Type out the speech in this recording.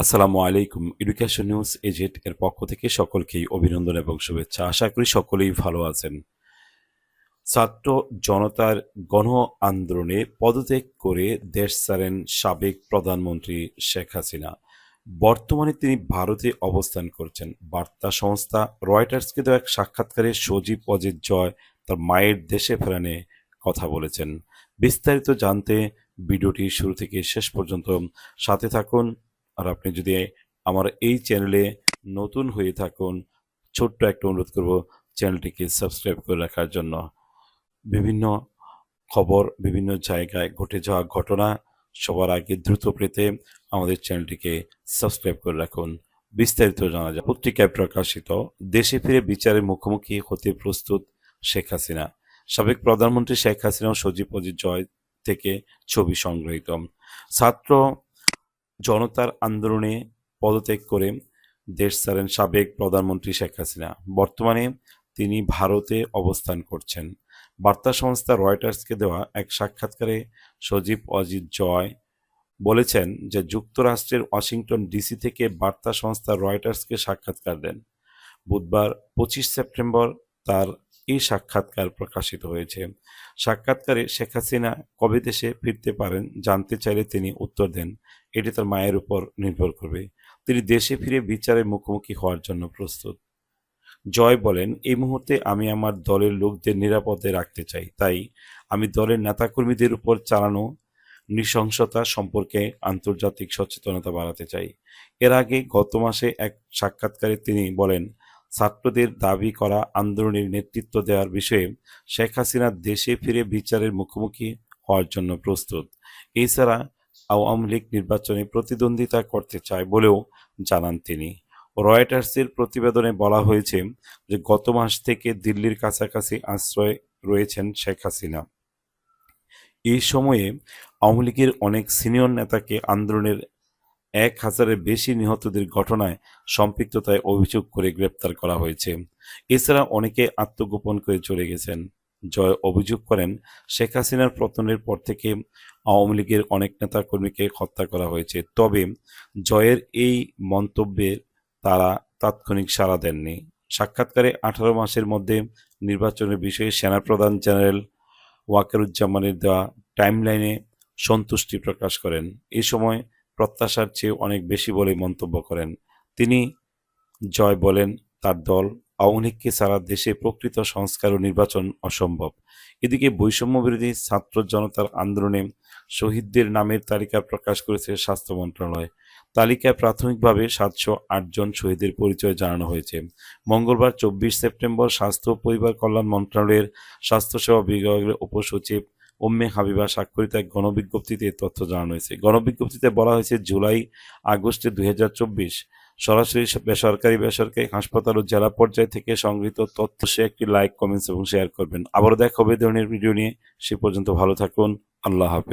আসসালামু আলাইকুম। Education news এজেট এর পক্ষ থেকে সকলকেই অভিনন্দন এবং শুভেচ্ছা। আশা করি সকলেই ভালো আছেন। ছাত্র জনতার গণ আন্দোলনে পদত্যাগ করে দেশ ছাড়েন সাবেক প্রধানমন্ত্রী শেখ হাসিনা। বর্তমানে তিনি ভারতে অবস্থান করছেন। বার্তা সংস্থা রয়টার্সকে দেওয়া এক সাক্ষাৎকারে সজীব অজিত জয় তার মায়ের দেশে ফেরা নিয়ে কথা বলেছেন। বিস্তারিত জানতে ভিডিওটি শুরু থেকে শেষ পর্যন্ত সাথে থাকুন। আর আপনি যদি আমার এই চ্যানেলে নতুন হয়ে থাকুন, ছোট্ট একটা অনুরোধ করব চ্যানেলটিকে সাবস্ক্রাইব করে রাখার জন্য। বিভিন্ন খবর, বিভিন্ন জায়গায় ঘটে যাওয়া ঘটনা সবার আগে দ্রুত পেতে আমাদের চ্যানেলটিকে সাবস্ক্রাইব করে রাখুন। বিস্তারিত জানা যায়। পত্রিকায় প্রকাশিত দেশে ফিরে বিচারের মুখোমুখি হতে প্রস্তুত শেখ হাসিনা। সাবেক প্রধানমন্ত্রী শেখ হাসিনা ও সজীব অজিত জয় থেকে ছবি সংগৃহীত। ছাত্র জনতার আন্দোলনে পদত্যাগ করে দেশ ছাড়েন সাবেক প্রধানমন্ত্রী শেখ হাসিনা। বর্তমানে তিনি ভারতে অবস্থান করছেন। বার্তা সংস্থা রয়টার্সকে দেওয়া এক সাক্ষাৎকারে সজীব অজিত জয় বলেছেন যে যুক্তরাষ্ট্রের ওয়াশিংটন ডিসি থেকে বার্তা সংস্থা রয়টার্সকে সাক্ষাৎকার দেন। বুধবার 25 সেপ্টেম্বর তার এই সাক্ষাৎকার প্রকাশিত হয়েছে। সাক্ষাৎকারে শেখ হাসিনা কবে দেশে ফিরতে পারেন জানতে চাইলে তিনি উত্তর দেন, এটি তার মায়ের উপর নির্ভর করবে। তিনি দেশে ফিরে বিচারের মুখোমুখি হওয়ার জন্য প্রস্তুত। জয় বলেন, এই মুহূর্তে আমি আমার দলের লোকদের নিরাপদে রাখতে চাই, তাই আমি দলের নেতাকর্মীদের উপর চালানো নৃশংসতা সম্পর্কে আন্তর্জাতিক সচেতনতা বাড়াতে চাই। এর আগে গত মাসে এক সাক্ষাৎকারে তিনি বলেন, ছাত্রদের দাবি করা আন্দোলনের নেতৃত্ব দেওয়ার বিষয়ে শেখ হাসিনা দেশে ফিরে বিচারের মুখোমুখি হওয়ার জন্য প্রস্তুত। এছাড়া আওয়ামী লীগ নির্বাচনে প্রতিদ্বন্দ্বিতা করতে চায় বলেও জানান তিনি। রয়টার্সের প্রতিবেদনে বলা হয়েছে যে গত মাস থেকে দিল্লির কাছাকাছি আশ্রয় রয়েছেন শেখ হাসিনা। এই সময়ে আওয়ামী লীগের অনেক সিনিয়র নেতাকে আন্দোলনের 1000-এর বেশি নিহতদের ঘটনায় সম্পৃক্ততায় অভিযোগ করে গ্রেপ্তার করা হয়েছে। এছাড়া অনেকে আত্মগোপন করে চলে গেছেন। জয় অভিযোগ করেন, শেখ হাসিনার পতনের পর থেকে আওয়ামী লীগের অনেক নেতাকর্মীকে হত্যা করা হয়েছে। তবে জয়ের এই মন্তব্যে তারা তাৎক্ষণিক সাড়া দেননি। সাক্ষাৎকারে 18 মাসের মধ্যে নির্বাচনের বিষয়ে সেনাপ্রধান জেনারেল ওয়াকারুজ্জামানের দেওয়া টাইমলাইনে সন্তুষ্টি প্রকাশ করেন। এই সময় প্রত্যাশার চেয়ে অনেক বেশি বলে মন্তব্য করেন তিনি। জয় বলেন, তার দল আওয়ামী লীগকে সারা দেশে প্রকৃত সংস্কার ও নির্বাচন অসম্ভব। এদিকে বৈষম্যবিরোধী ছাত্র জনতার আন্দোলনে শহীদদের নামের তালিকা প্রকাশ করেছে স্বাস্থ্য মন্ত্রণালয়। তালিকায় প্রাথমিকভাবে 708 জন শহীদের পরিচয় জানানো হয়েছে। মঙ্গলবার 24 সেপ্টেম্বর স্বাস্থ্য ও পরিবার কল্যাণ মন্ত্রণালয়ের স্বাস্থ্যসেবা বিভাগের উপসচিব উম্মে হাবিবা স্বাক্ষরিত এক গণবিজ্ঞপ্তিতে তথ্য জানানো হয়েছে। গণবিজ্ঞপ্তিতে বলা হয়েছে, জুলাই আগস্টে 2024 সরাসরি বেসরকারি হাসপাতাল ও জেলা পর্যায় থেকে সংগৃহীত তথ্য। সে একটি লাইক, কমেন্টস এবং শেয়ার করবেন। আবারও দেখা হবে এই ধরনের ভিডিও নিয়ে। সে পর্যন্ত ভালো থাকুন। আল্লাহ হাফেজ।